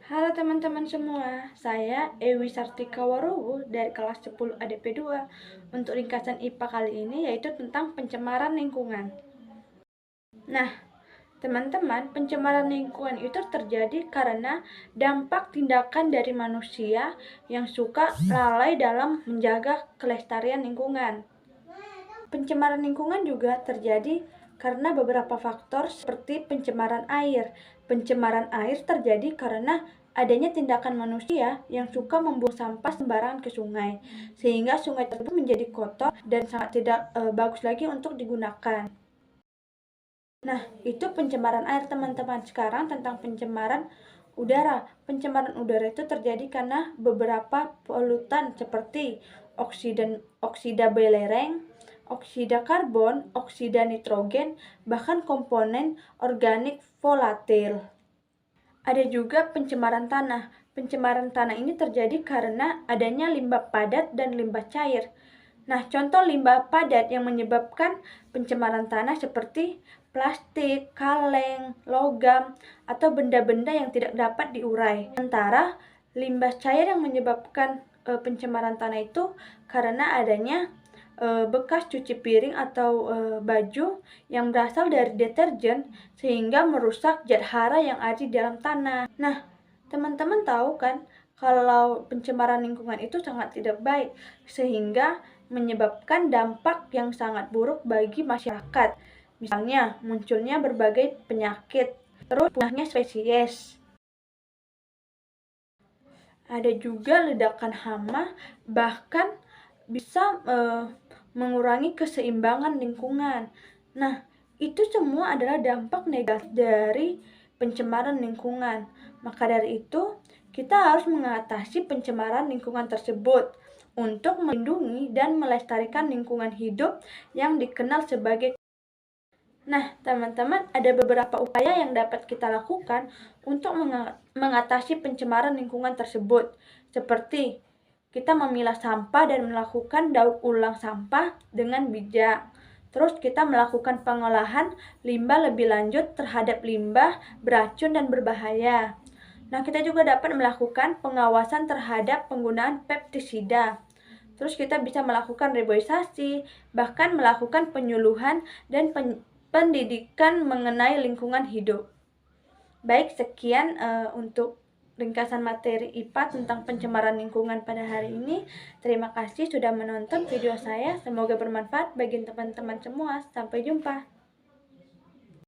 Halo teman-teman semua, saya Ewi Sartika Warowo dari kelas 10 ADP 2. Untuk ringkasan IPA kali ini yaitu tentang pencemaran lingkungan. Nah, teman-teman, pencemaran lingkungan itu terjadi karena dampak tindakan dari manusia yang suka lalai dalam menjaga kelestarian lingkungan. Pencemaran lingkungan juga terjadi karena beberapa faktor seperti pencemaran air. Pencemaran air terjadi karena adanya tindakan manusia yang suka membuang sampah sembarangan ke sungai, sehingga sungai tersebut menjadi kotor dan sangat tidak bagus lagi untuk digunakan. Nah, itu pencemaran air, teman-teman. Sekarang tentang pencemaran udara. Pencemaran udara itu terjadi karena beberapa polutan seperti oksida belerang, oksida karbon, oksida nitrogen, bahkan komponen organik volatil. Ada juga pencemaran tanah. Pencemaran tanah ini terjadi karena adanya limbah padat dan limbah cair. Nah, contoh limbah padat yang menyebabkan pencemaran tanah seperti plastik, kaleng, logam, atau benda-benda yang tidak dapat diurai. Sementara limbah cair yang menyebabkan pencemaran tanah itu karena adanya bekas cuci piring atau baju yang berasal dari deterjen sehingga merusak zat hara yang ada di dalam tanah. Nah, teman-teman tahu kan kalau pencemaran lingkungan itu sangat tidak baik sehingga menyebabkan dampak yang sangat buruk bagi masyarakat. Misalnya munculnya berbagai penyakit, terus punahnya spesies. Ada juga ledakan hama, bahkan bisa mengurangi keseimbangan lingkungan. Nah, itu semua adalah dampak negatif dari pencemaran lingkungan. Maka dari itu, kita harus mengatasi pencemaran lingkungan tersebut untuk melindungi dan melestarikan lingkungan hidup yang dikenal sebagai. Nah, teman-teman, ada beberapa upaya yang dapat kita lakukan untuk mengatasi pencemaran lingkungan tersebut, seperti kita memilah sampah dan melakukan daur ulang sampah dengan bijak. Terus kita melakukan pengolahan limbah lebih lanjut terhadap limbah beracun dan berbahaya. Nah, kita juga dapat melakukan pengawasan terhadap penggunaan pestisida. Terus kita bisa melakukan reboisasi, bahkan melakukan penyuluhan dan pendidikan mengenai lingkungan hidup. Baik, sekian untuk ringkasan materi IPA tentang pencemaran lingkungan pada hari ini. Terima kasih sudah menonton video saya. Semoga bermanfaat bagi teman-teman semua. Sampai jumpa.